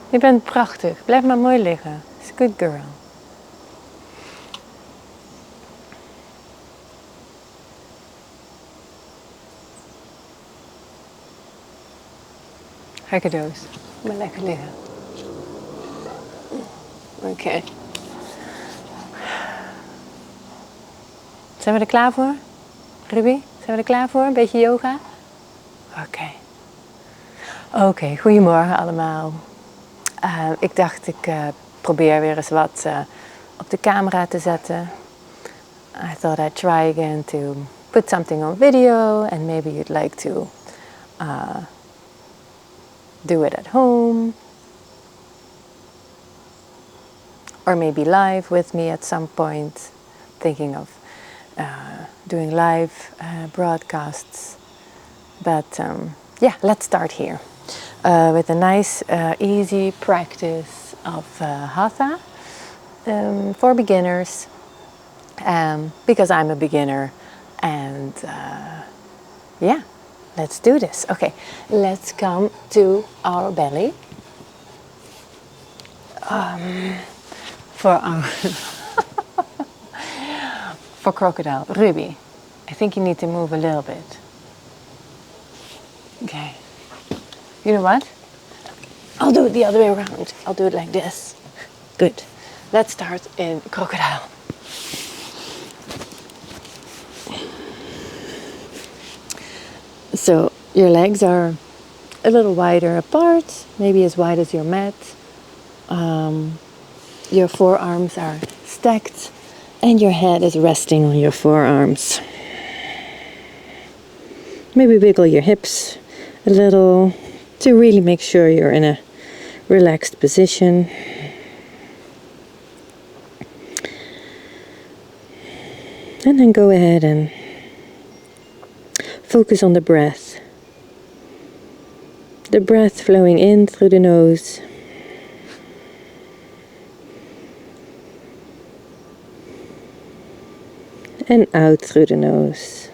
Je bent prachtig. Blijf maar mooi liggen. It's a good girl. Gekke doos. Maar lekker liggen. Oké. Zijn we er klaar voor? Ruby? Zijn we er klaar voor? Een beetje yoga? Oké, goedemorgen allemaal. Ik dacht ik probeer weer eens wat op de camera te zetten. I thought I'd try again to put something on video and maybe you'd like to do it at home. Or maybe live with me at some point. Thinking of doing live broadcasts. But yeah, let's start here. With a nice, easy practice of Hatha for beginners, because I'm a beginner, and yeah, let's do this. Okay, let's come to our belly for our for crocodile. Ruby, I think you need to move a little bit. Okay. You know what? I'll do it the other way around. I'll do it like this. Good. Let's start in crocodile. So your legs are a little wider apart, maybe as wide as your mat. Your forearms are stacked and your head is resting on your forearms. Maybe wiggle your hips a little to really make sure you're in a relaxed position. And then go ahead and focus on the breath. The breath flowing in through the nose. And out through the nose.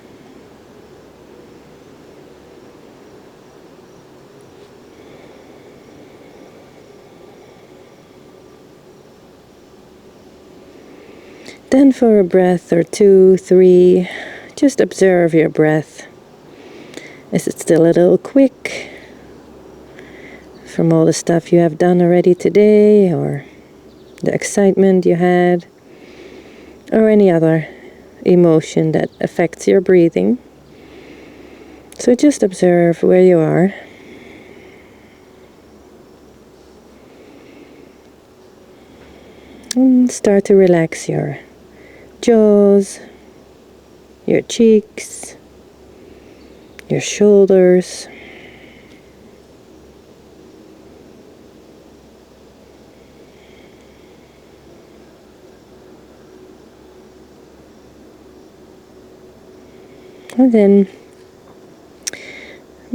Then for a breath or 2, 3, just observe your breath. Is it still a little quick from all the stuff you have done already today, or the excitement you had, or any other emotion that affects your breathing? So just observe where you are. And start to relax your jaws, your cheeks, your shoulders. And then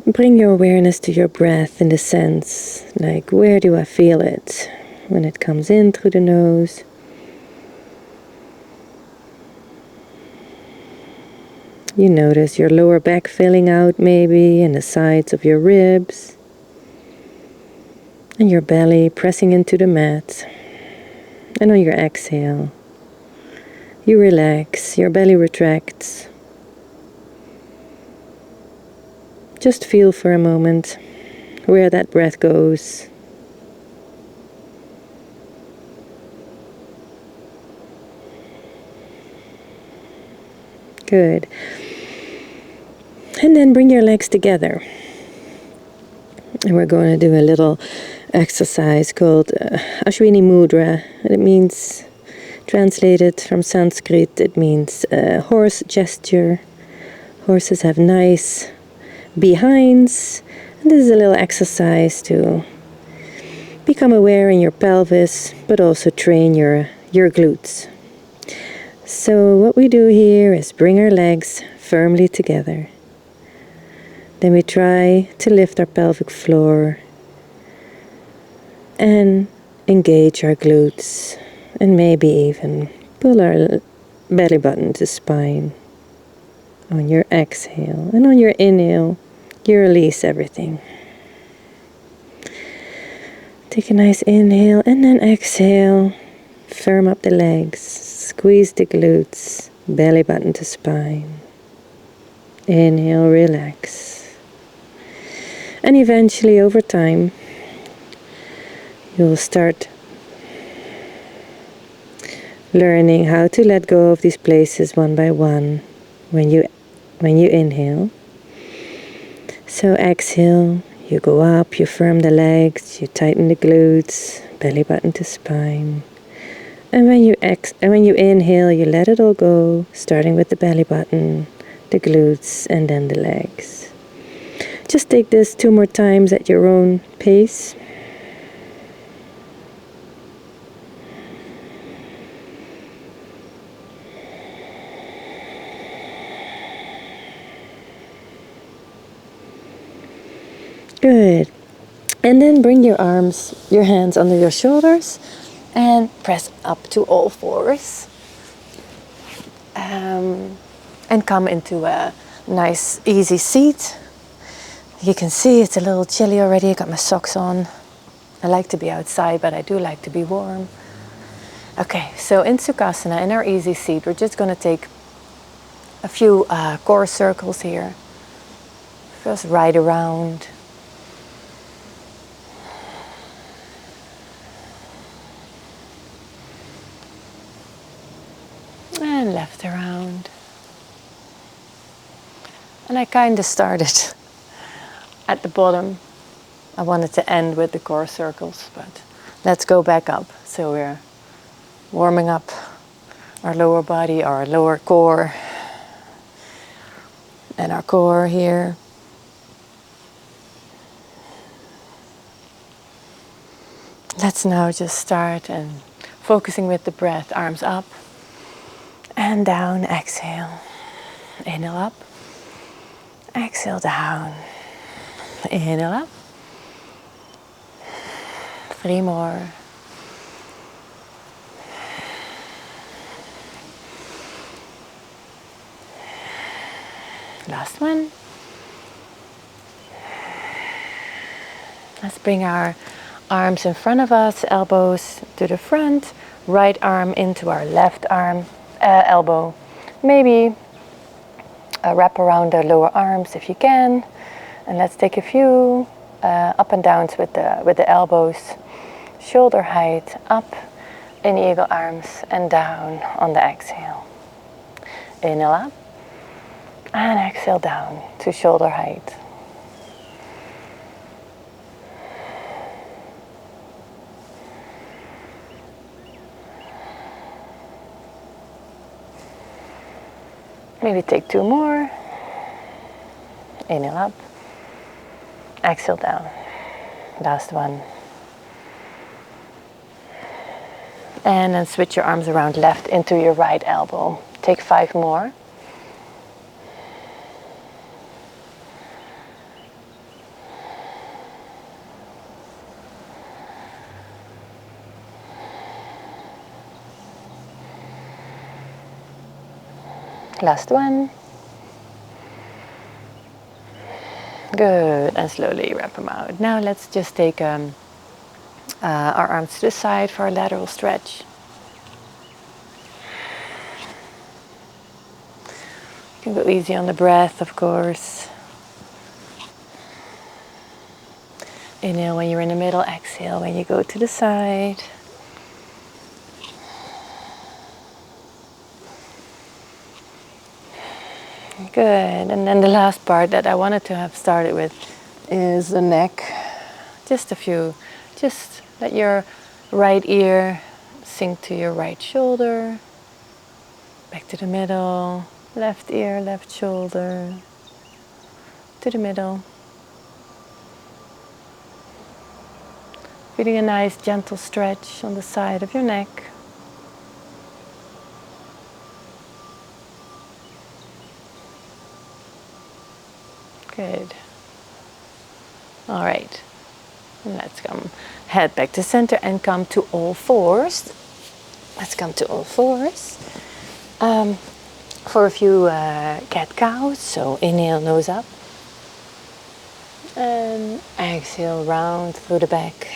bring your awareness to your breath in the sense, like, where do I feel it when it comes in through the nose? You notice your lower back filling out maybe, and the sides of your ribs, and your belly pressing into the mat. And on your exhale, you relax, your belly retracts. Just feel for a moment where that breath goes. Good. And then bring your legs together. And we're going to do a little exercise called Ashwini Mudra. And it means, translated from Sanskrit, it means horse gesture. Horses have nice behinds. And this is a little exercise to become aware in your pelvis, but also train your glutes. So what we do here is bring our legs firmly together. Then we try to lift our pelvic floor and engage our glutes, and maybe even pull our belly button to spine. On your exhale, and on your inhale, you release everything. Take a nice inhale and then exhale. Firm up the legs. Squeeze the glutes. Belly button to spine. Inhale, relax. And eventually, over time, you'll start learning how to let go of these places one by one when you inhale. So exhale, you go up, you firm the legs, you tighten the glutes, belly button to spine. And when you inhale, you let it all go, starting with the belly button, the glutes, and then the legs. Just take this 2 more times at your own pace. Good. And then bring your hands under your shoulders and press up to all fours. And come into a nice, easy seat. You can see it's a little chilly already. I got my socks on. I like to be outside, but I do like to be warm. Okay, so in Sukhasana, in our easy seat, we're just going to take a few core circles here. Just right around. And left around. And I kind of started at the bottom. I wanted to end with the core circles, but let's go back up. So we're warming up our lower body, our lower core, and our core here. Let's now just start and focusing with the breath, arms up and down, exhale. Inhale up, exhale down, inhale up. 3 more. Last one. Let's bring our arms in front of us, elbows to the front, right arm into our left arm, elbow. Maybe wrap around the lower arms if you can. And let's take a few up and downs with the elbows. Shoulder height up in eagle arms and down on the exhale. Inhale up and exhale down to shoulder height. Maybe take 2 more. Inhale up, exhale down. Last one. And then switch your arms around left into your right elbow. Take 5 more. Last one. Good, and slowly wrap them out. Now let's just take our arms to the side for a lateral stretch. You can go easy on the breath, of course. Inhale when you're in the middle, exhale when you go to the side. Good, and then the last part that I wanted to have started with is the neck. Just let your right ear sink to your right shoulder. Back to the middle, left ear, left shoulder, to the middle. Feeling a nice gentle stretch on the side of your neck. Good. All right. And let's head back to center and come to all fours. Let's come to all fours. For a few cat-cows. So inhale, nose up. And exhale, round through the back.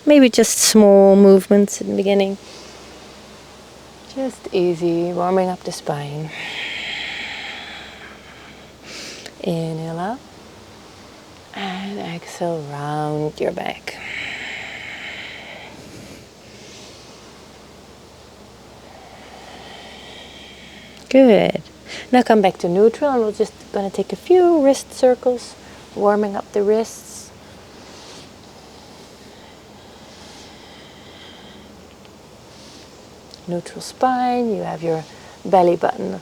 Maybe just small movements in the beginning. Just easy, warming up the spine. Inhale up. And exhale, round your back. Good. Now come back to neutral, and we're just going to take a few wrist circles, warming up the wrists. Neutral spine, you have your belly button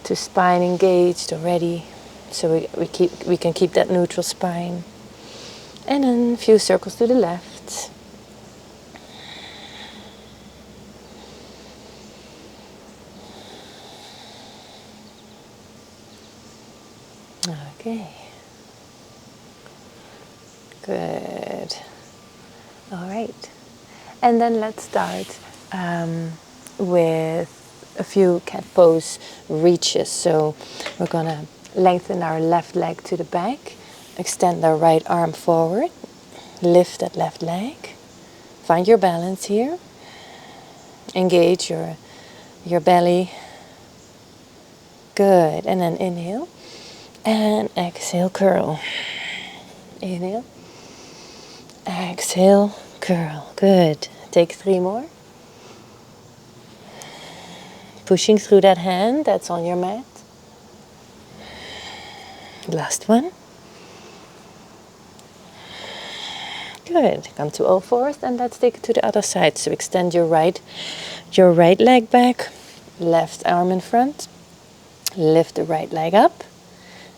to spine engaged already, so we can keep that neutral spine. And then a few circles to the left. Okay. Good. All right. And then let's start with a few cat pose reaches. So we're going to lengthen our left leg to the back, extend our right arm forward, lift that left leg, find your balance here, engage your belly. Good. And then inhale and exhale, curl. Inhale, exhale, curl. Good. Take 3 more. Pushing through that hand that's on your mat. Last one. Good. Come to all fours, and let's take it to the other side. So extend your right leg back, left arm in front. Lift the right leg up.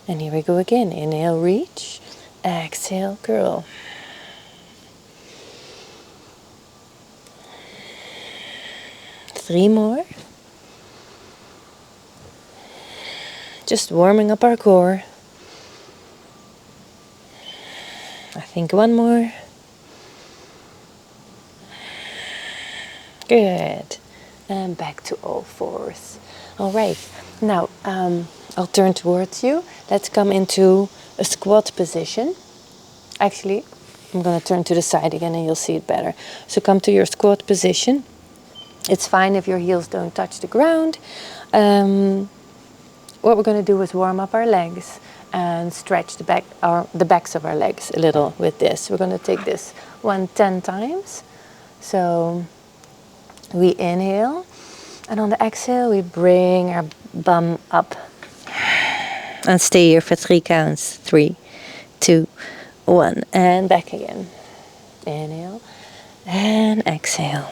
And here we go again. Inhale, reach. Exhale, curl. Three more. Just warming up our core. I think one more. Good. And back to all fours. All right. Now, I'll turn towards you. Let's come into a squat position. Actually, I'm going to turn to the side again and you'll see it better. So come to your squat position. It's fine if your heels don't touch the ground. What we're going to do is warm up our legs and stretch the backs of our legs a little with this. We're going to take this 10 times. So we inhale, and on the exhale we bring our bum up and stay here for 3 counts. 3, 2, 1, and back again. Inhale and exhale.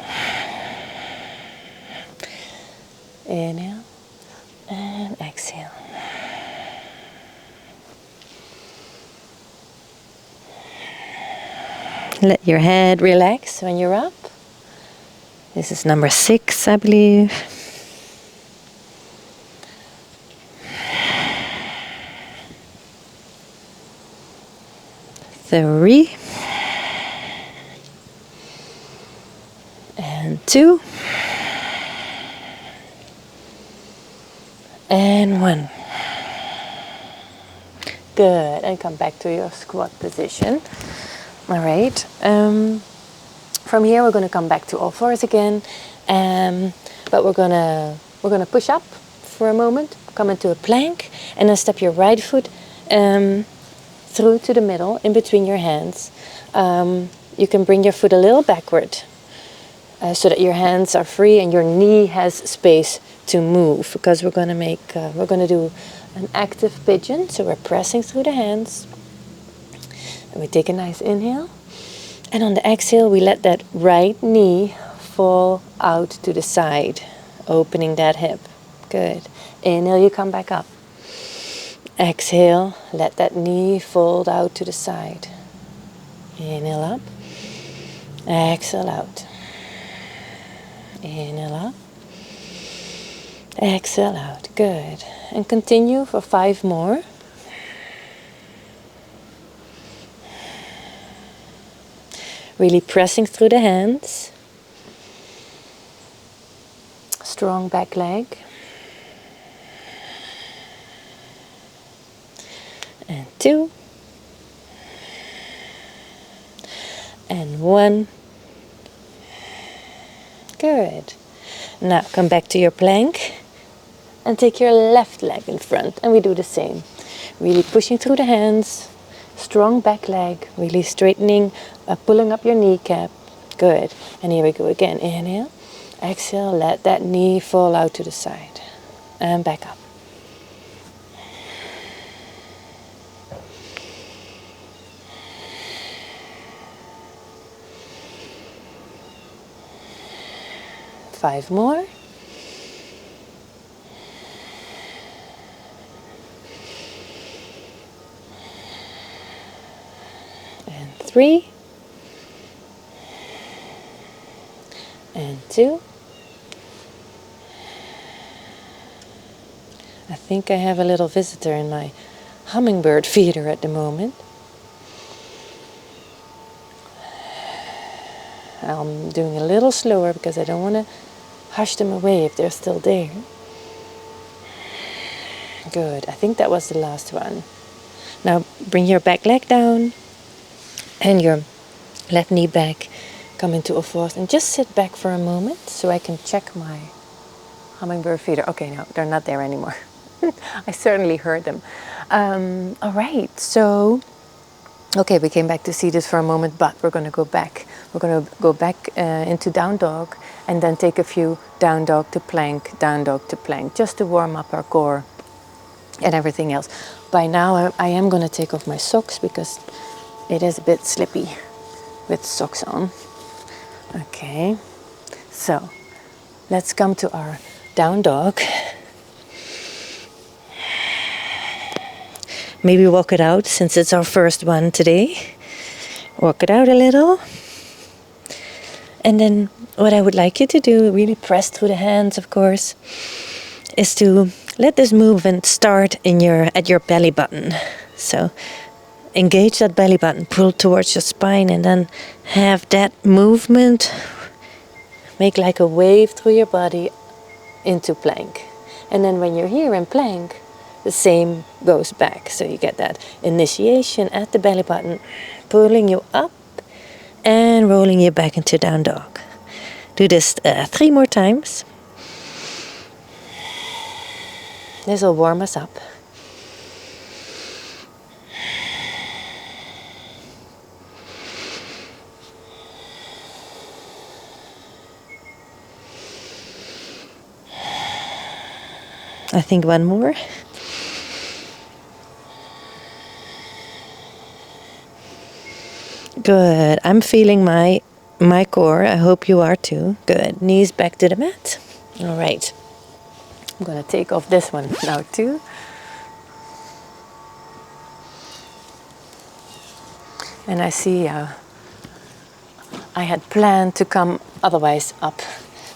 Inhale and exhale. Let your head relax when you're up. This is number 6, I believe. 3 and 2 and 1. Good. And come back to your squat position. All right. From here we're going to come back to all fours again, but we're gonna push up for a moment, come into a plank, and then step your right foot through to the middle, in between your hands. You can bring your foot a little backward, so that your hands are free and your knee has space to move, because we're going to do an active pigeon. So we're pressing through the hands, and we take a nice inhale, and on the exhale we let that right knee fall out to the side, opening that hip. Good. Inhale, you come back up. Exhale, let that knee fold out to the side. Inhale up. Exhale out. Inhale up. Exhale out. Good. And continue for 5 more. Really pressing through the hands. Strong back leg. And 2. And 1. Good. Now come back to your plank and take your left leg in front, and we do the same. Really pushing through the hands, strong back leg, really straightening, pulling up your kneecap. Good. And here we go again. Inhale, exhale, let that knee fall out to the side. And back up. Five more. And 3. And 2. I think I have a little visitor in my hummingbird feeder at the moment. I'm doing a little slower because I don't want to hush them away if they're still there. Good. I think that was the last one. Now bring your back leg down and your left knee back. Come into a fourth and just sit back for a moment so I can check my hummingbird feeder. Okay, no, they're not there anymore. I certainly heard them. All right, so, okay, we came back to see this for a moment, but we're going to go back. We're going to go back into down dog and then take a few down dog to plank, just to warm up our core and everything else. By now, I am going to take off my socks because it is a bit slippy with socks on. Okay, so let's come to our down dog. Maybe walk it out since it's our first one today. Walk it out a little. And then what I would like you to do, really press through the hands, of course, is to let this movement start at your belly button. So engage that belly button, pull towards your spine, and then have that movement make like a wave through your body into plank. And then when you're here in plank, the same goes back. So you get that initiation at the belly button, pulling you up and rolling you back into down dog. Do this 3 more times. This will warm us up. I think one more. Good. I'm feeling my core. I hope you are too. Good. Knees back to the mat. All right. I'm going to take off this one now too. And I see I had planned to come otherwise up.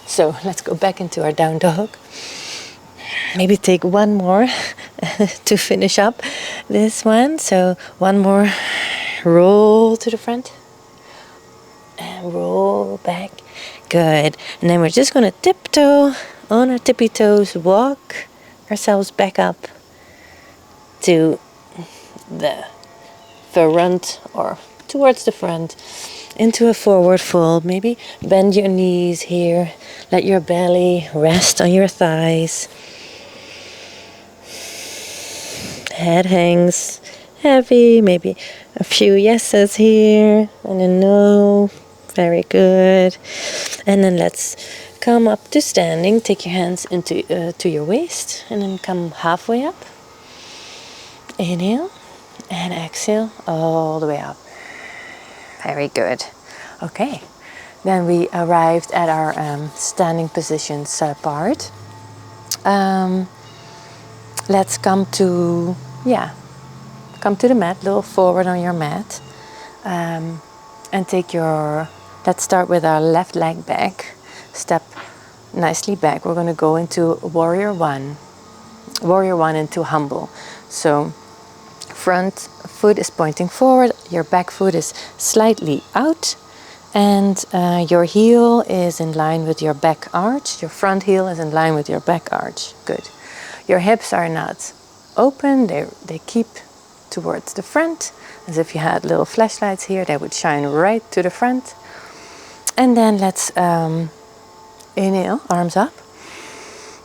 So let's go back into our down dog. Maybe take one more to finish up this one. So one more. Roll to the front. And roll back. Good. And then we're just going to tiptoe on our tippy toes. Walk ourselves back up to the front or towards the front. Into a forward fold. Maybe bend your knees here. Let your belly rest on your thighs. Head hangs heavy, maybe a few yeses here and a no. Very good. And then let's come up to standing. Take your hands into to your waist and then come halfway up. Inhale and exhale all the way up. Very good. Okay. Then we arrived at our standing positions part. Let's come to the mat, a little forward on your mat, and take let's start with our left leg back, step nicely back. We're going to go into warrior one into humble. So front foot is pointing forward, your back foot is slightly out, and your heel is in line with your back arch, your front heel is in line with your back arch. Good. Your hips are not open, they keep towards the front, as if you had little flashlights here, they would shine right to the front. And then let's Inhale, arms up.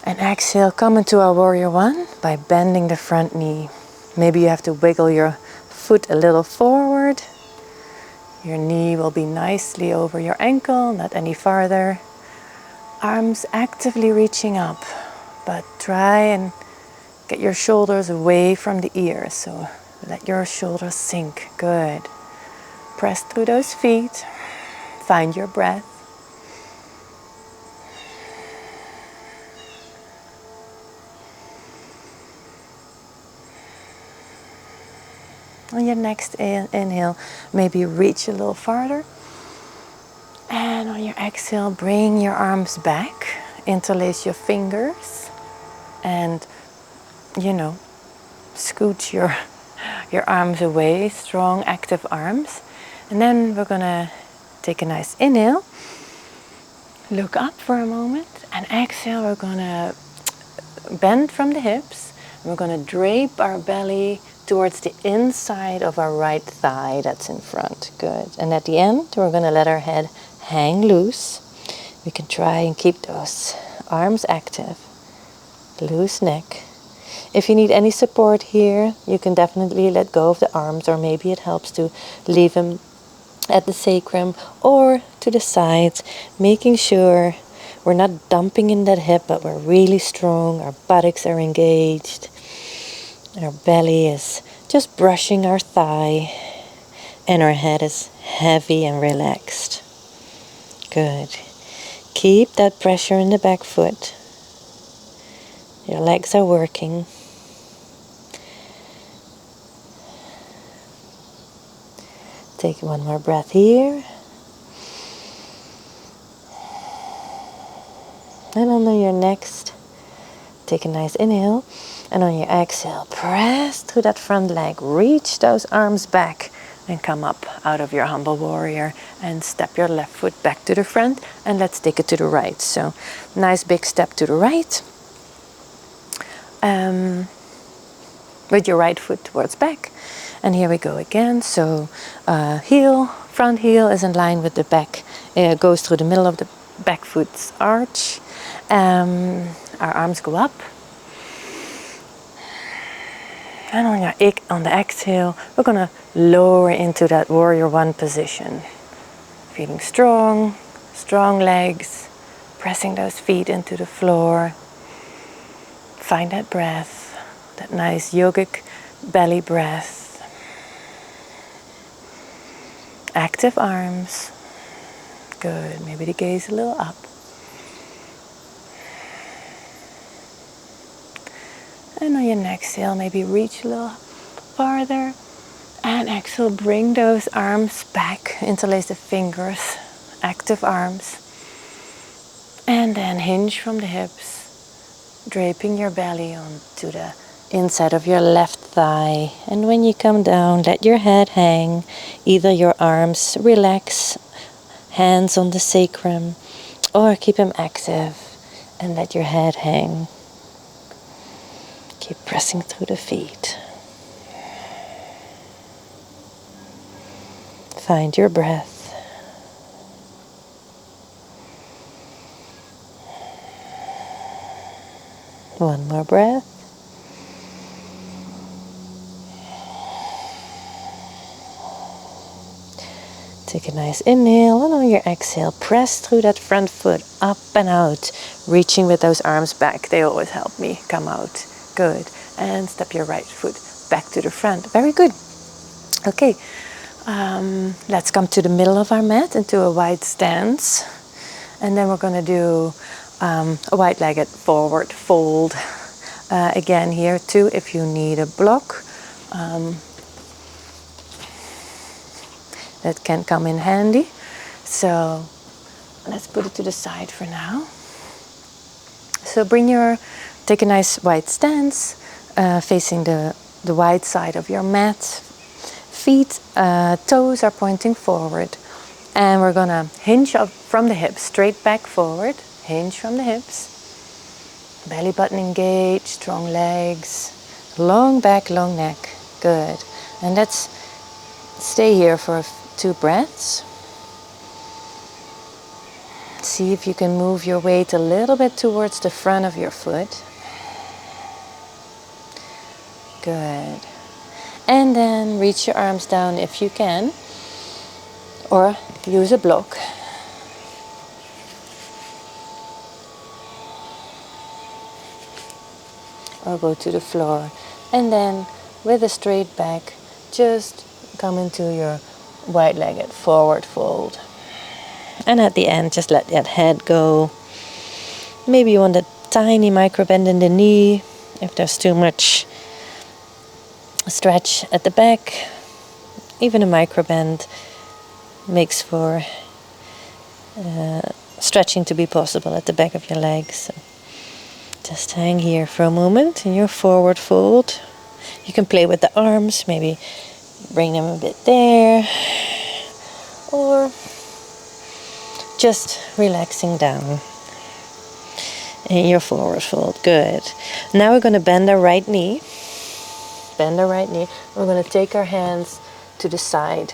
And exhale, come into our warrior one by bending the front knee. Maybe you have to wiggle your foot a little forward. Your knee will be nicely over your ankle, not any farther. Arms actively reaching up, but try and get your shoulders away from the ears. So let your shoulders sink. Good. Press through those feet. Find your breath. On your next inhale, maybe reach a little farther. And on your exhale, bring your arms back. Interlace your fingers. And, scoot your arms away. Strong, active arms. And then we're going to take a nice inhale. Look up for a moment. And exhale, we're going to bend from the hips. And we're going to drape our belly towards the inside of our right thigh that's in front. Good. And at the end, we're going to let our head hang loose. We can try and keep those arms active. Loose neck. If you need any support here, you can definitely let go of the arms, or maybe it helps to leave them at the sacrum or to the sides, making sure we're not dumping in that hip, but we're really strong. Our buttocks are engaged. Our belly is just brushing our thigh, and our head is heavy and relaxed. Good. Keep that pressure in the back foot. Your legs are working. Take one more breath here. And on your next, take a nice inhale. And on your exhale, press through that front leg. Reach those arms back and come up out of your humble warrior. And step your left foot back to the front. And let's take it to the right. So, nice big step to the right. With your right foot towards back. And here we go again. So, front heel is in line with the back. It goes through the middle of the back foot's arch. Our arms go up. And on the exhale, we're going to lower into that warrior one position. Feeling strong, strong legs, pressing those feet into the floor. Find that breath, that nice yogic belly breath. Active arms. Good. Maybe the gaze a little up. And on your next exhale, maybe reach a little farther. And exhale, bring those arms back. Interlace the fingers. Active arms. And then hinge from the hips. Draping your belly onto the inside of your left thigh. And when you come down, let your head hang. Either your arms relax, hands on the sacrum, or keep them active and let your head hang. Keep pressing through the feet. Find your breath. One more breath. Take a nice inhale, and on your exhale, press through that front foot up and out, reaching with those arms back. They always help me come out. Good. And step your right foot back to the front. Very good. Okay. Let's come to the middle of our mat into a wide stance. And then we're going to do a wide-legged forward fold. Again here too, if you need a block, that can come in handy. So let's put it to the side for now. So take a nice wide stance, facing the wide side of your mat. Feet, toes are pointing forward. And we're gonna hinge up from the hips, straight back forward. Hinge from the hips. Belly button engaged, strong legs. Long back, long neck. Good. And let's stay here for 2 breaths. see if you can move your weight a little bit towards the front of your foot. Good. And then reach your arms down if you can, or use a block. Or go to the floor. And then with a straight back, just come into your wide-legged forward fold. And at the end, just let that head go. Maybe you want a tiny micro bend in the knee if there's too much stretch at the back. Even a micro bend makes for stretching to be possible at the back of your legs. So just hang here for a moment in your forward fold. You can play with the arms, maybe bring them a bit there, or just relaxing down in your forward fold. Good. Now we're going to bend our right knee. Bend our right knee. We're going to take our hands to the side.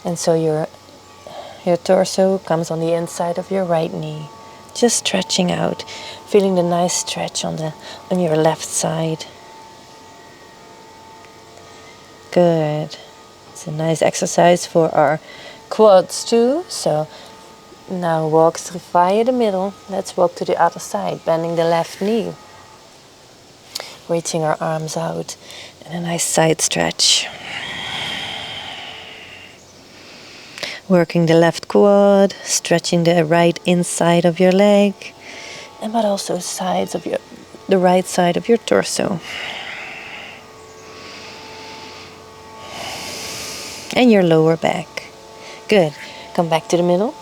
And so your torso comes on the inside of your right knee. Just stretching out, feeling the nice stretch on your left side. Good. It's a nice exercise for our quads too. So now walk through via the middle. Let's walk to the other side, bending the left knee. Reaching our arms out and a nice side stretch. Working the left quad, stretching the right inside of your leg, but also the right side of your torso. And your lower back. Good. Come back to the middle.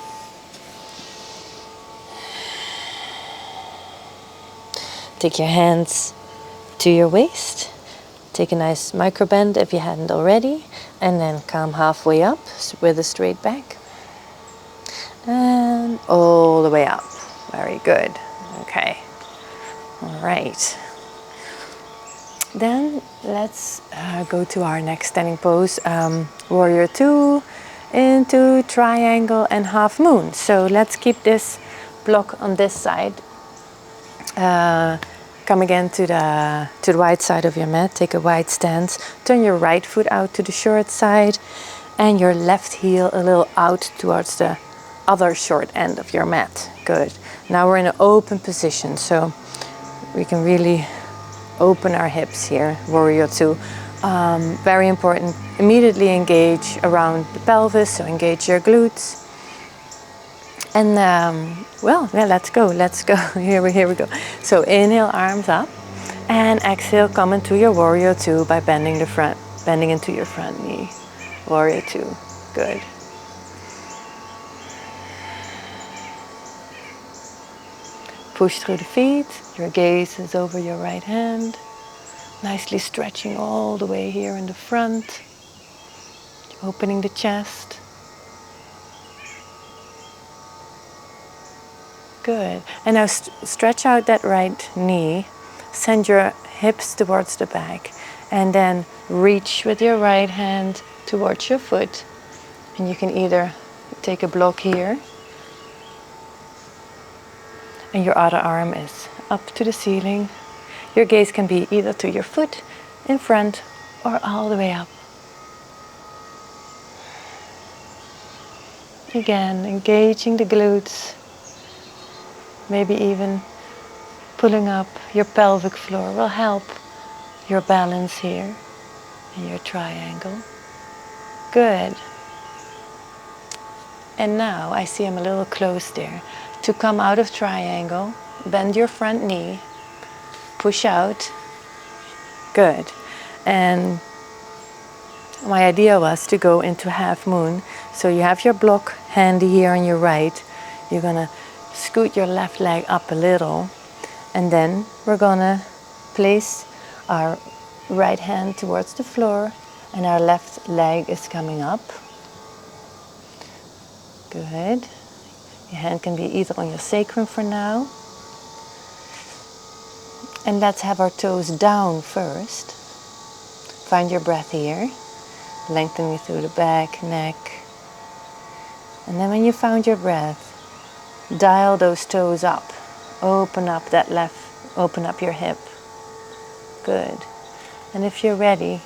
Take your hands to your waist. Take a nice micro bend if you hadn't already. And then come halfway up with a straight back. And all the way up. Very good. Okay. All right. Then let's go to our next standing pose. Warrior 2 into triangle and half moon. So let's keep this block on this side. Come again to the right side of your mat. Take a wide stance. Turn your right foot out to the short side and your left heel a little out towards the other short end of your mat. Good. Now we're in an open position, so we can really open our hips here. Warrior 2. Very important. Immediately engage around the pelvis, so engage your glutes. And let's go. Here we go. So inhale, arms up, and exhale, come into your warrior 2 by bending into your front knee. Warrior 2. Good. Push through the feet. Your gaze is over your right hand. Nicely stretching all the way here in the front. Opening the chest. Good. And now stretch out that right knee. Send your hips towards the back. And then reach with your right hand towards your foot. And you can either take a block here. And your other arm is up to the ceiling. Your gaze can be either to your foot in front or all the way up. Again, engaging the glutes. Maybe even pulling up your pelvic floor will help your balance here in your triangle. Good. And now I see I'm a little close there. To come out of triangle, bend your front knee, push out. Good. And my idea was to go into half moon. So you have your block handy here on your right. You're gonna scoot your left leg up a little, and then we're gonna place our right hand towards the floor and our left leg is coming up. Good. Your hand can be either on your sacrum for now. And let's have our toes down first. Find your breath here. lengthening through the back, neck. And then when you found your breath, dial those toes up. Open up that left, open up your hip. Good. And if you're ready,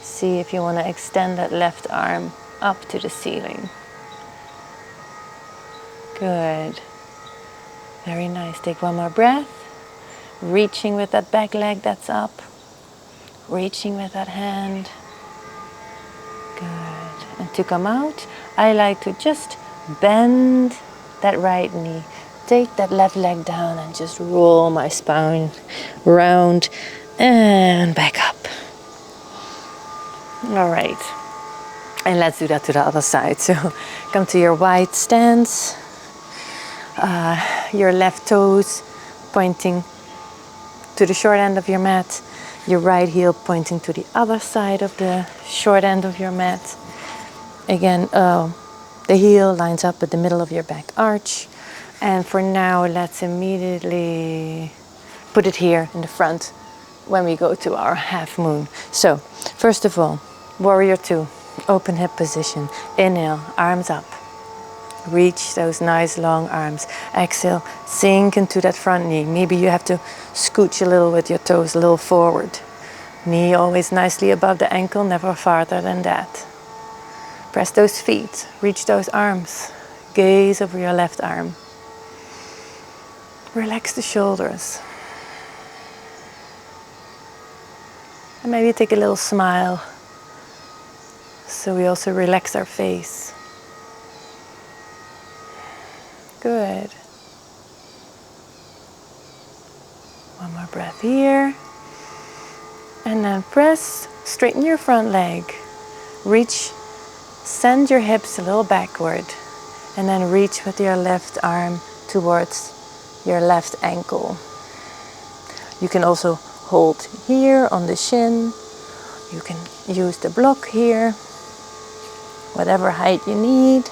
see if you want to extend that left arm up to the ceiling. Good. Very nice. Take one more breath. Reaching with that back leg that's up. Reaching with that hand. Good. And to come out, I like to just bend that right knee. Take that left leg down and just roll my spine round and back up. All right. And let's do that to the other side. So come to your wide stance. Your left toes pointing to the short end of your mat. Your right heel pointing to the other side of the short end of your mat. Again, the heel lines up at the middle of your back arch. And for now, let's immediately put it here in the front when we go to our half moon. So, first of all, warrior two, open hip position. Inhale, arms up. Reach those nice long arms. Exhale, sink into that front knee. Maybe you have to scooch a little with your toes, a little forward. Knee always nicely above the ankle, never farther than that. Press those feet, reach those arms. Gaze over your left arm. Relax the shoulders. And maybe take a little smile. So we also relax our face. Good. One more breath here. And then press, straighten your front leg. Reach, send your hips a little backward. And then reach with your left arm towards your left ankle. You can also hold here on the shin. You can use the block here. Whatever height you need.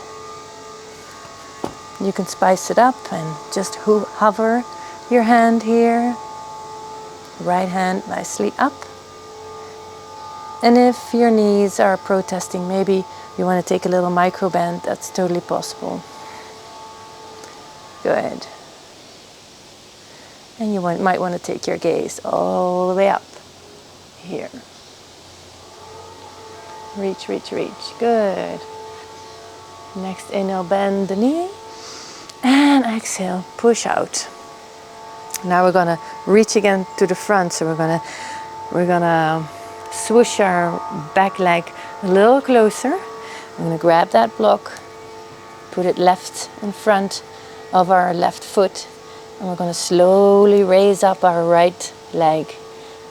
You can spice it up and just hover your hand here. Right hand nicely up. And if your knees are protesting, maybe you want to take a little micro bend, that's totally possible. Good. And you might want to take your gaze all the way up here. Reach, reach, reach. Good. Next inhale, bend the knee. And exhale, push out. Now we're gonna reach again to the front. So we're gonna swoosh our back leg a little closer. I'm gonna grab that block, put it left in front of our left foot, and we're gonna slowly raise up our right leg,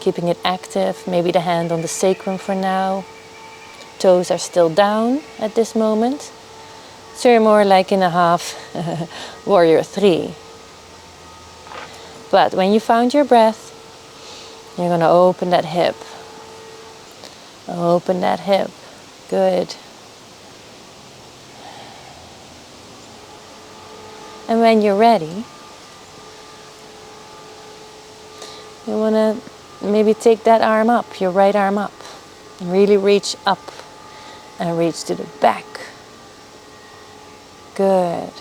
keeping it active. Maybe the hand on the sacrum for now. Toes are still down at this moment. So you're more like in a half warrior three. But when you found your breath, you're going to open that hip. Open that hip. Good. And when you're ready, you want to maybe take that arm up, your right arm up. And really reach up and reach to the back. Good.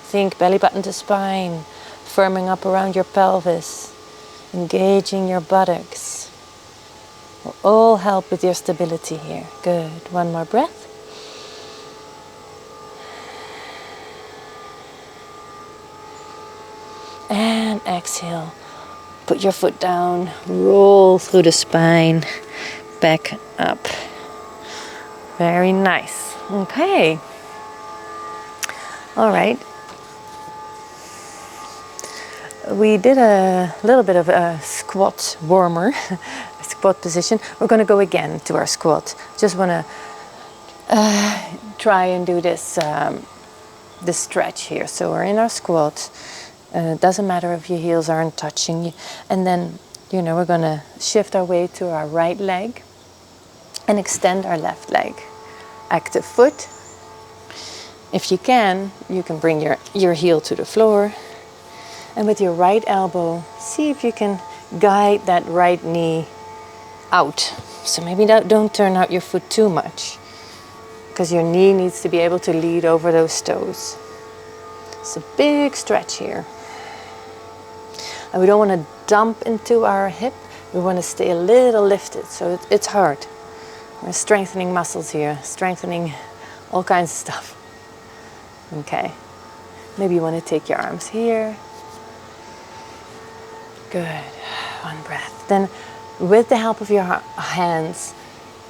Think belly button to spine, firming up around your pelvis, engaging your buttocks. Will all help with your stability here. Good. One more breath. And exhale. Put your foot down, roll through the spine, back up. Very nice. Okay. All right. We did a little bit of a squat warmer, a squat position. We're going to go again to our squat. Just want to try and do this, this stretch here. So we're in our squat. Doesn't matter if your heels aren't touching. And then, we're going to shift our weight to our right leg and extend our left leg. Active foot. If you can bring your heel to the floor. And with your right elbow, see if you can guide that right knee out. So maybe don't turn out your foot too much, because your knee needs to be able to lead over those toes. It's a big stretch here. And we don't want to dump into our hip. We want to stay a little lifted, so it's hard. We're strengthening muscles here, strengthening all kinds of stuff. Okay. Maybe you want to take your arms here. Good. One breath. Then with the help of your hands,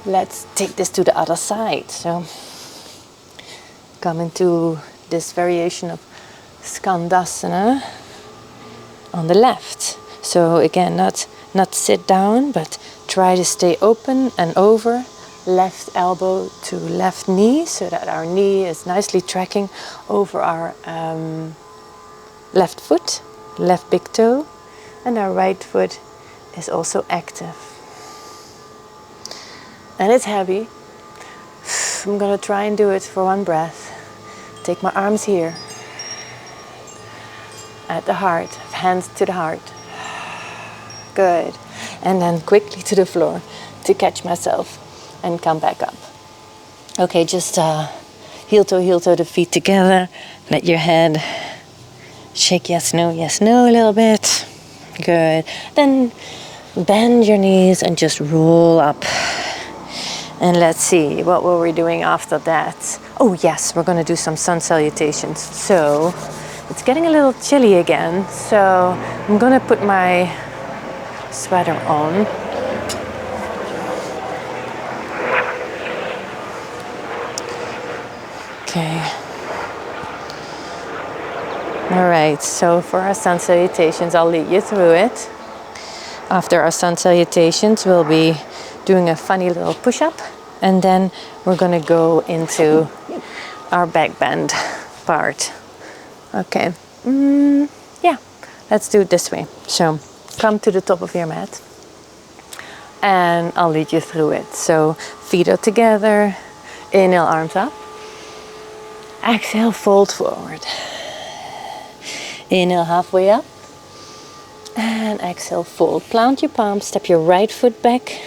let's take this to the other side. So come into this variation of Skandasana on the left. So again, not sit down, but try to stay open and over. Left elbow to left knee, so that our knee is nicely tracking over our left foot, left big toe, and our right foot is also active. And it's heavy. I'm gonna try and do it for one breath. Take my arms here at the heart, hands to the heart. Good. And then quickly to the floor to catch myself and come back up. Okay, just heel toe, the feet together. Let your head shake yes, no, a little bit. Good. Then bend your knees and just roll up. And let's see, what were we doing after that? Oh yes, we're gonna do some sun salutations. So it's getting a little chilly again, so I'm gonna put my sweater on. Okay. All right, so for our sun salutations, I'll lead you through it. After our sun salutations, we'll be doing a funny little push-up, and then we're gonna go into our back bend part. Okay, yeah, let's do it this way. So come to the top of your mat, and I'll lead you through it. So feet are together, inhale, arms up. Exhale, fold forward. Inhale, halfway up. And exhale, fold. Plant your palms, step your right foot back.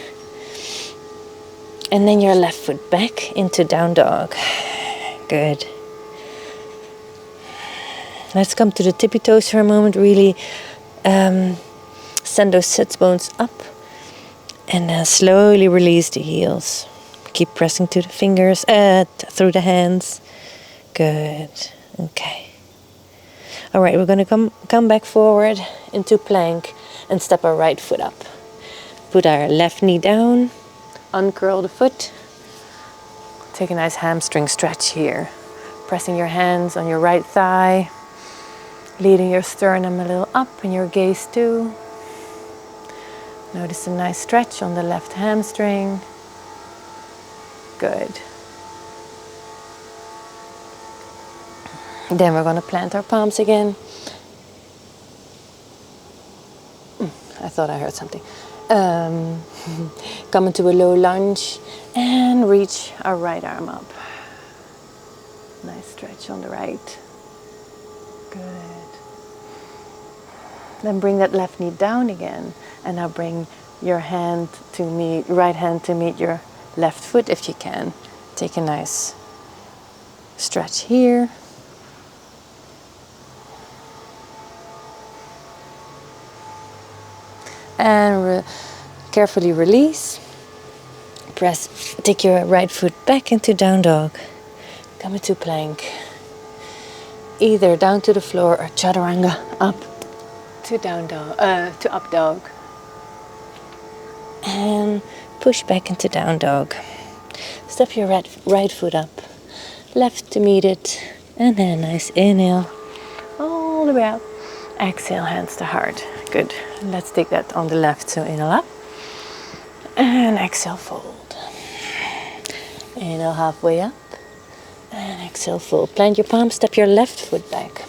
And then your left foot back into down dog. Good. Let's come to the tippy toes for a moment. Really send those sits bones up. And then slowly release the heels. Keep pressing to the fingers, through the hands. Good. Okay. All right, we're going to come back forward into plank and step our right foot up. Put our left knee down, uncurl the foot. Take a nice hamstring stretch here. Pressing your hands on your right thigh, leading your sternum a little up and your gaze too. Notice a nice stretch on the left hamstring. Good. Then we're going to plant our palms again. I thought I heard something. Come into a low lunge and reach our right arm up. Nice stretch on the right. Good. Then bring that left knee down again, and now bring your right hand to meet your left foot if you can. Take a nice stretch here. And carefully release. Take your right foot back into down dog. Come into plank. Either down to the floor or chaturanga up to down dog, to up dog. And push back into down dog. Step your right foot up. Left to meet it. And then a nice inhale. All the way up. Exhale, hands to heart. Good. Let's take that on the left. So inhale up. And exhale, fold. Inhale, halfway up. And exhale, fold. Plant your palms, step your left foot back.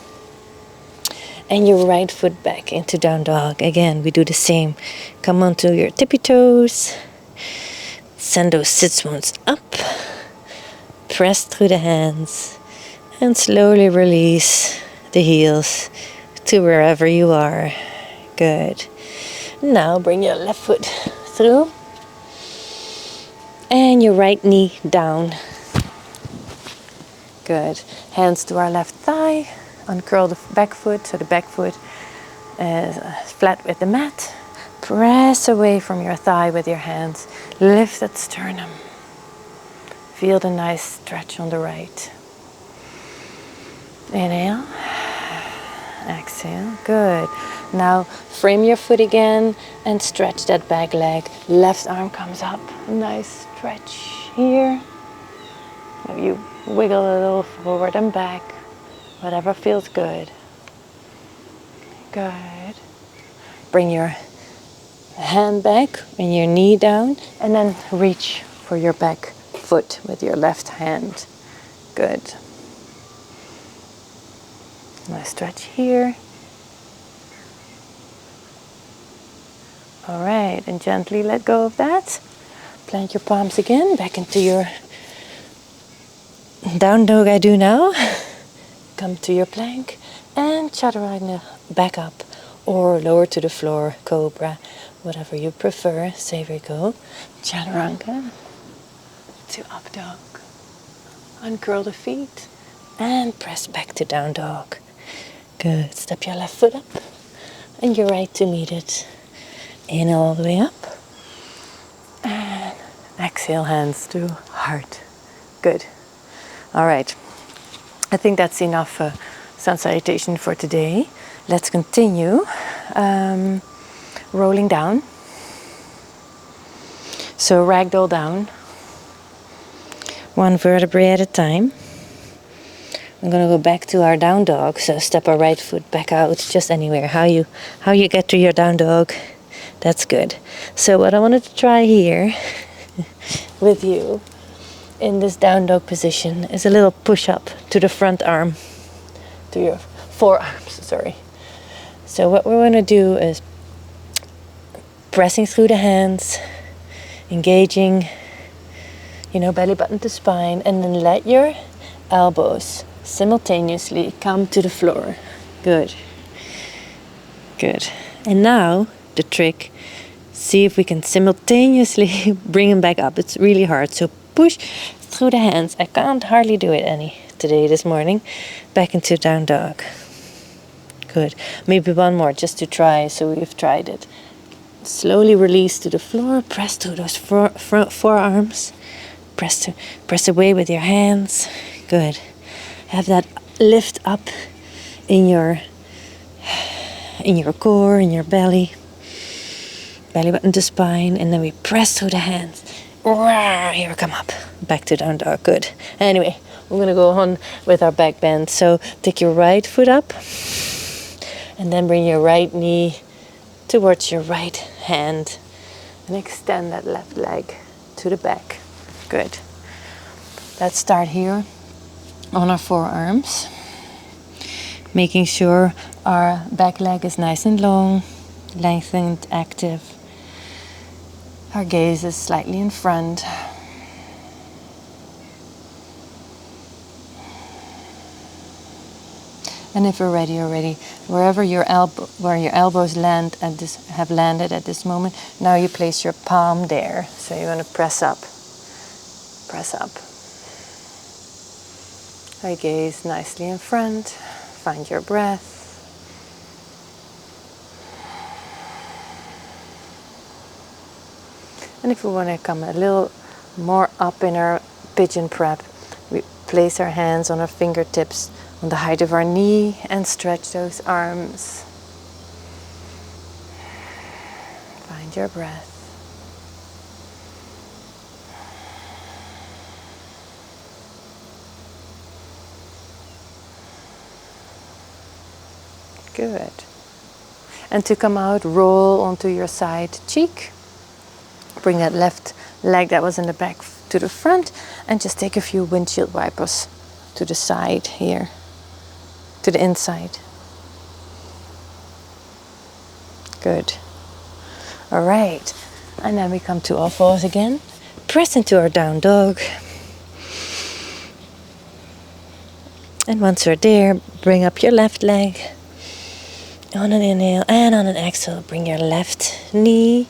And your right foot back into down dog. Again, we do the same. Come onto your tippy toes. Send those sit bones up. Press through the hands. And slowly release the heels to wherever you are. Good. Now bring your left foot through. And your right knee down. Good. Hands to our left thigh. Uncurl the back foot, so the back foot is flat with the mat. Press away from your thigh with your hands. Lift that sternum. Feel the nice stretch on the right. Inhale. Exhale. Good. Now frame your foot again and stretch that back leg. Left arm comes up. Nice stretch here. You wiggle a little forward and back. Whatever feels good. Good. Bring your hand back and your knee down, and then reach for your back foot with your left hand. Good. Nice stretch here. All right, and gently let go of that. Plant your palms again back into your down dog I do now. Come to your plank and chaturanga back up or lower to the floor, cobra, whatever you prefer. So we go. Chaturanga to up dog. Uncurl the feet and press back to down dog. Good. Step your left foot up and your right to meet it. Inhale all the way up. And exhale, hands to heart. Good. All right. I think that's enough sun salutation for today. Let's continue rolling down. So ragdoll down. One vertebrae at a time. I'm going to go back to our down dog. So step our right foot back out, just anywhere. How you get to your down dog, that's good. So what I wanted to try here with you in this down dog position is a little push up to the front arm, to your forearms, sorry. So what we're going to do is pressing through the hands, engaging, belly button to spine, and then let your elbows simultaneously come to the floor. Good. Good. And now the trick, see if we can simultaneously bring them back up. It's really hard. So push through the hands. I can't hardly do it any today, this morning. Back into down dog. Good. Maybe one more just to try, so we've tried it. Slowly release to the floor. Press to those forearms. Press away with your hands. Good. Have that lift up in your core, in your belly. Belly button to spine, and then we press through the hands. Here we come up. Back to down dog. Good. Anyway, we're going to go on with our back bend. So take your right foot up, and then bring your right knee towards your right hand, and extend that left leg to the back. Good. Let's start here on our forearms, making sure our back leg is nice and long, lengthened, active. Our gaze is slightly in front. And if you're ready already, wherever your elbows have landed at this moment, now you place your palm there. So you're going to press up. Press up. Our gaze nicely in front. Find your breath. And if we want to come a little more up in our pigeon prep, we place our hands on our fingertips on the height of our knee and stretch those arms. Find your breath. Good. And to come out, roll onto your side cheek. Bring that left leg that was in the back to the front, and just take a few windshield wipers to the side here, to the inside. Good. All right. And then we come to all fours again. Press into our down dog. And once we're there, bring up your left leg. On an inhale and on an exhale, bring your left knee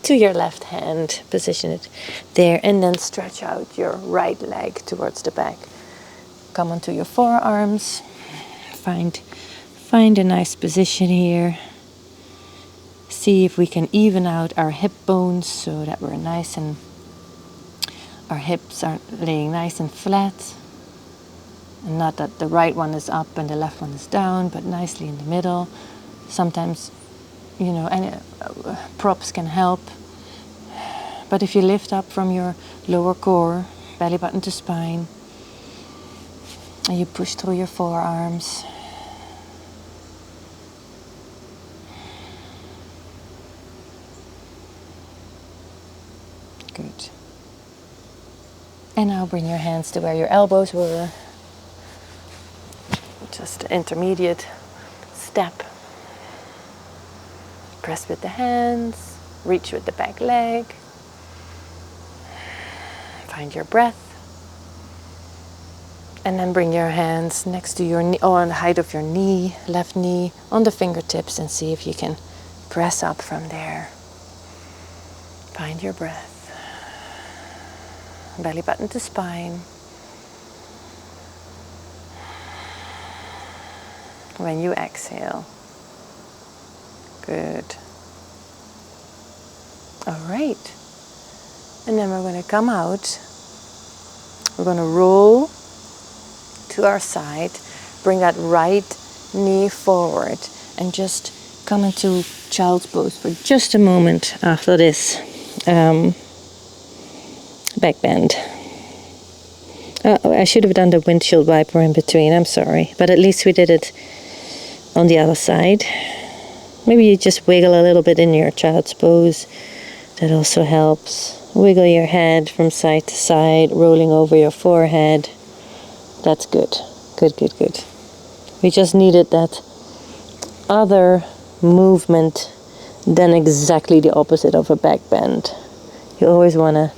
to your left hand, position it there, and then stretch out your right leg towards the back. Come onto your forearms, find a nice position here. See if we can even out our hip bones so that we're nice and our hips are laying nice and flat. And not that the right one is up and the left one is down, but nicely in the middle. Sometimes, any props can help. But if you lift up from your lower core, belly button to spine, and you push through your forearms, good. And now bring your hands to where your elbows were. Just an intermediate step. Press with the hands, reach with the back leg. Find your breath. And then bring your hands next to your knee, or on the height of your knee, left knee, on the fingertips, and see if you can press up from there. Find your breath. Belly button to spine. When you exhale. Good. All right. And then we're going to come out. We're going to roll to our side. Bring that right knee forward and just come into child's pose for just a moment after this back bend. I should have done the windshield wiper in between, I'm sorry. But at least we did it on the other side. Maybe you just wiggle a little bit in your child's pose. That also helps. Wiggle your head from side to side, rolling over your forehead. That's good. Good, good, good. We just needed that other movement than exactly the opposite of a back bend. You always want to,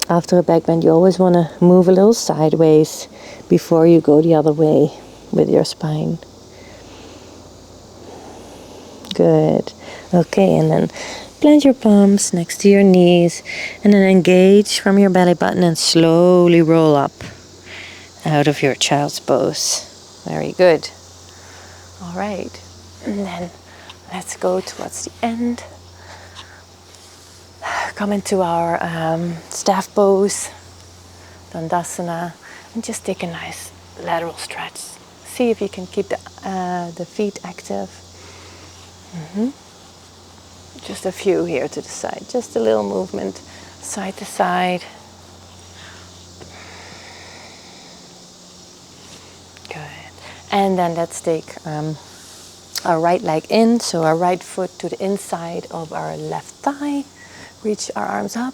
after a back bend, you always want to move a little sideways before you go the other way with your spine. Good. Okay, and then plant your palms next to your knees and then engage from your belly button and slowly roll up out of your child's pose. Very good. All right, and then let's go towards the end. Come into our staff pose, Dandasana, and just take a nice lateral stretch. See if you can keep the feet active. Just a few here to the side, just a little movement side to side. Good. And then let's take our right leg in, so our right foot to the inside of our left thigh. Reach our arms up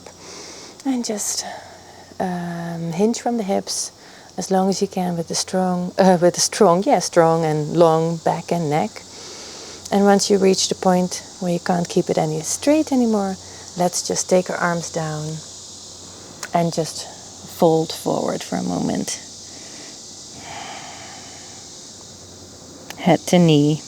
and just hinge from the hips as long as you can with a strong and long back and neck. And once you reach the point where you can't keep it any straight anymore, let's just take our arms down and just fold forward for a moment. Head to knee.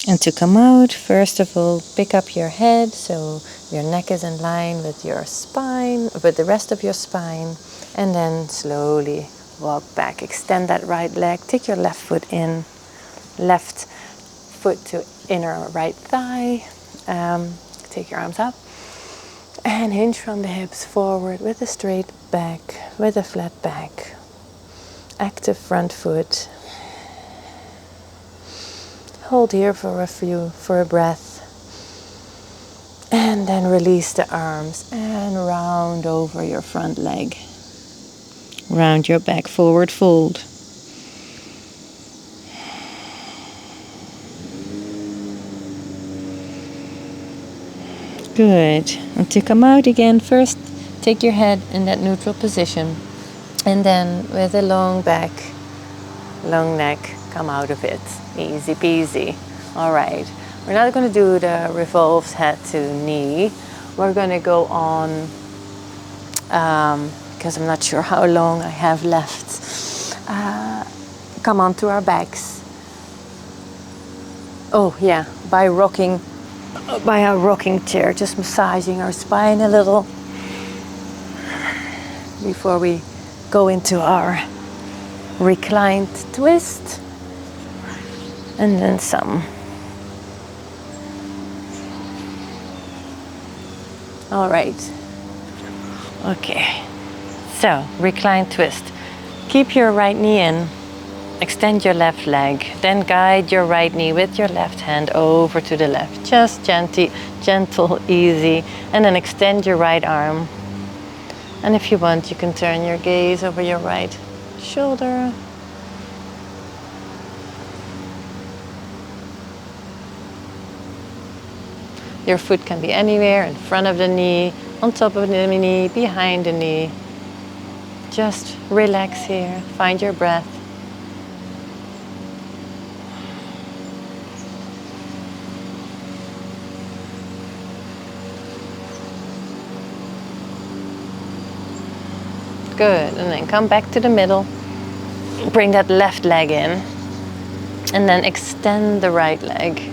And to come out, first of all, pick up your head so your neck is in line with your spine, with the rest of your spine. And then slowly walk back. Extend that right leg. Take your left foot in. Left foot to inner right thigh. Take your arms up. And hinge from the hips forward with a straight back, with a flat back. Active front foot. Hold here for a breath. And then release the arms and round over your front leg. Round your back, forward fold. Good. And to come out again, first take your head in that neutral position. And then with a long back, long neck, come out of it. Easy peasy. All right. We're not going to do the revolves head to knee. We're going to go on, because I'm not sure how long I have left. come onto our backs. Oh yeah, by our rocking chair, just massaging our spine a little before we go into our reclined twist, and then some. All right. Okay. So, reclined twist. Keep your right knee in. Extend your left leg. Then guide your right knee with your left hand over to the left. Just gentle, easy. And then extend your right arm. And if you want, you can turn your gaze over your right shoulder. Your foot can be anywhere, in front of the knee, on top of the knee, behind the knee. Just relax here, find your breath. Good, and then come back to the middle. Bring that left leg in, and then extend the right leg.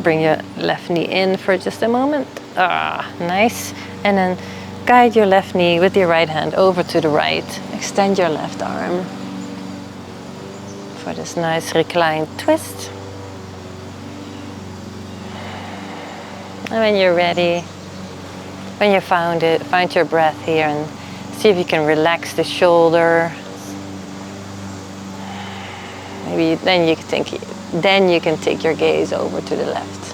Bring your left knee in for just a moment. Nice. And then guide your left knee with your right hand over to the right. Extend your left arm for this nice reclined twist. And when you're ready, when you found your breath here, and see if you can relax the shoulder. Maybe then you can take your gaze over to the left.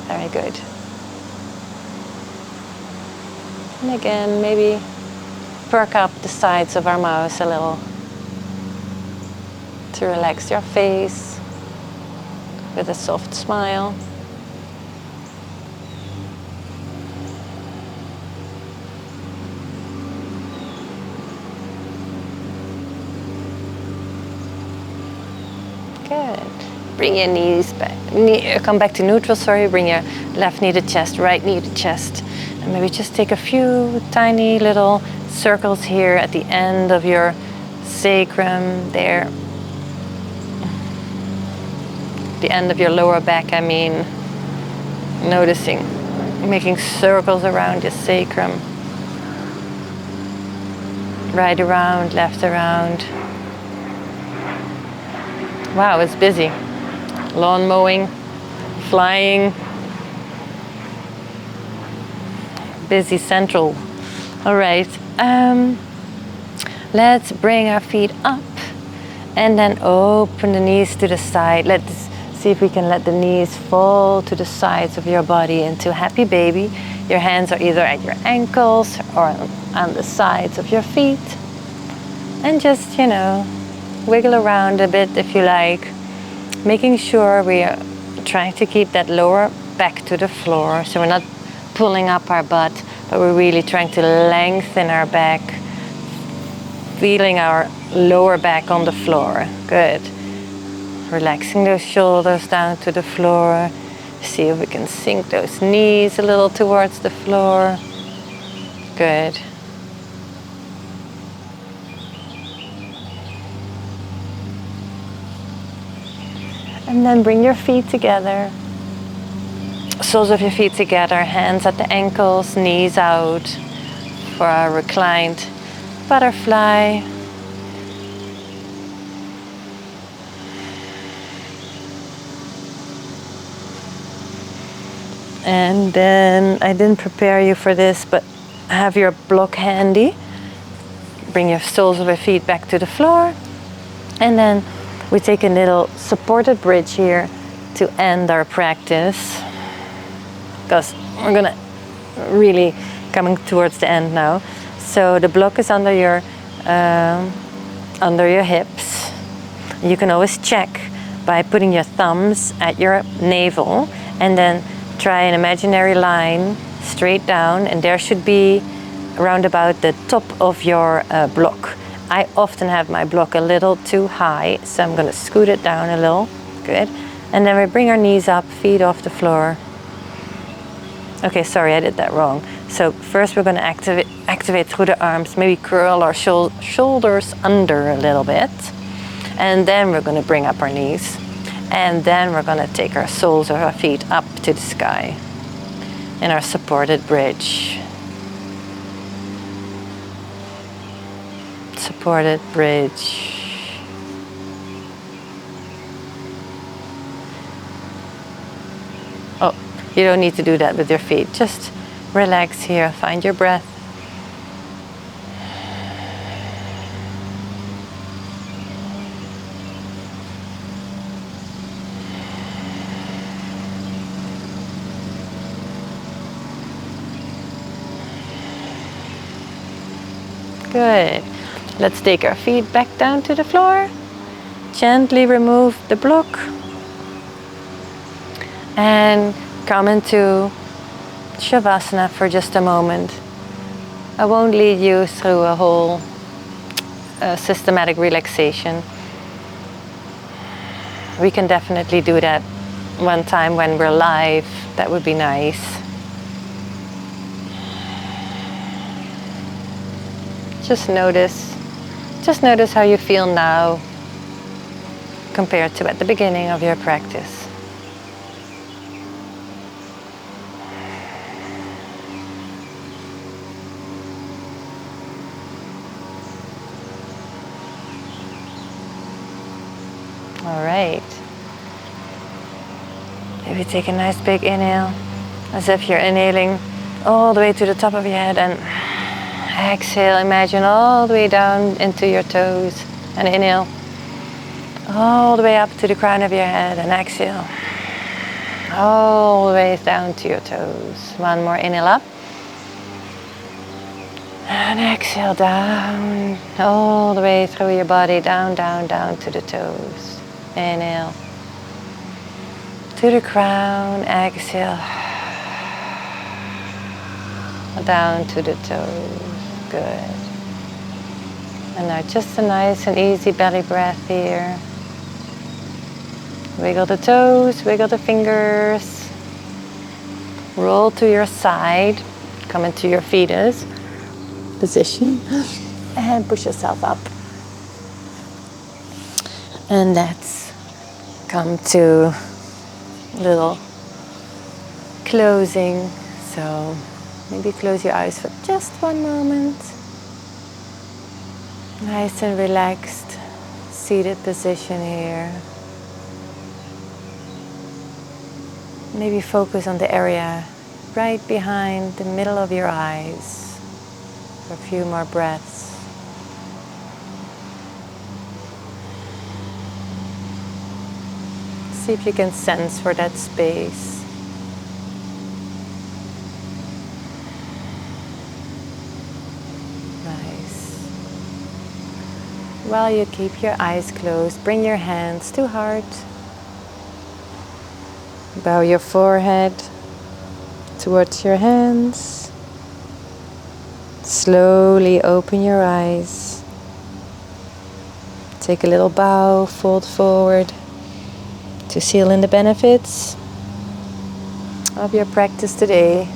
Very good. And again, maybe perk up the sides of our mouth a little to relax your face with a soft smile. Good. Bring your knees back. Come back to neutral, sorry. Bring your left knee to chest, right knee to chest. And maybe just take a few tiny little circles here at the end of your sacrum there. The end of your lower back, I mean. Noticing, making circles around your sacrum. Right around, left around. Wow, it's busy. Lawn mowing, flying. Busy central. All right. Let's bring our feet up and then open the knees to the side. Let's see if we can let the knees fall to the sides of your body into happy baby. Your hands are either at your ankles or on the sides of your feet. And just, wiggle around a bit if you like, making sure we are trying to keep that lower back to the floor, so we're not pulling up our butt, but we're really trying to lengthen our back, feeling our lower back on the floor. Good. Relaxing those shoulders down to the floor. See if we can sink those knees a little towards the floor. Good. And then bring your feet together. Soles of your feet together, hands at the ankles, knees out for our reclined butterfly. And then I didn't prepare you for this, but have your block handy. Bring your soles of your feet back to the floor. And then we take a little supported bridge here to end our practice, because we're gonna really coming towards the end now. So the block is under your hips. You can always check by putting your thumbs at your navel and then try an imaginary line straight down, and there should be around about the top of your block. I often have my block a little too high, so I'm gonna scoot it down a little. Good. And then we bring our knees up, feet off the floor. Okay, sorry, I did that wrong. So first we're gonna activate through the arms, maybe curl our shoulders under a little bit. And then we're going to bring up our knees. And then we're going to take our soles of our feet up to the sky in our supported bridge. Supported bridge. Oh, you don't need to do that with your feet. Just relax here. Find your breath. Good. Let's take our feet back down to the floor. Gently remove the block. And come into Shavasana for just a moment. I won't lead you through a whole systematic relaxation. We can definitely do that one time when we're live. That would be nice. Just notice how you feel now compared to at the beginning of your practice. All right. Maybe take a nice big inhale, as if you're inhaling all the way to the top of your head, and exhale, imagine all the way down into your toes, and inhale all the way up to the crown of your head, and exhale all the way down to your toes. One more inhale up, and exhale down all the way through your body, down, down, down to the toes. Inhale to the crown, exhale down to the toes. Good. And now just a nice and easy belly breath here. Wiggle the toes, wiggle the fingers. Roll to your side. Come into your fetus position. And push yourself up. And let's come to a little closing. So maybe close your eyes for just one moment. Nice and relaxed, seated position here. Maybe focus on the area right behind the middle of your eyes for a few more breaths. See if you can sense for that space. Nice. While you keep your eyes closed, bring your hands to heart. Bow your forehead towards your hands. Slowly open your eyes. Take a little bow, fold forward to seal in the benefits of your practice today.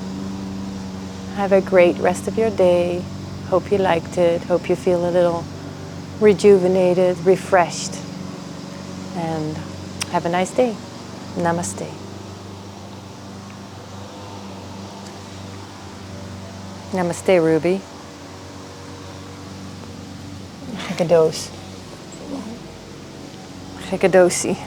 Have a great rest of your day. Hope you liked it. Hope you feel a little rejuvenated, refreshed. And have a nice day. Namaste. Namaste, Ruby. Gekke doos. Gekke doosie.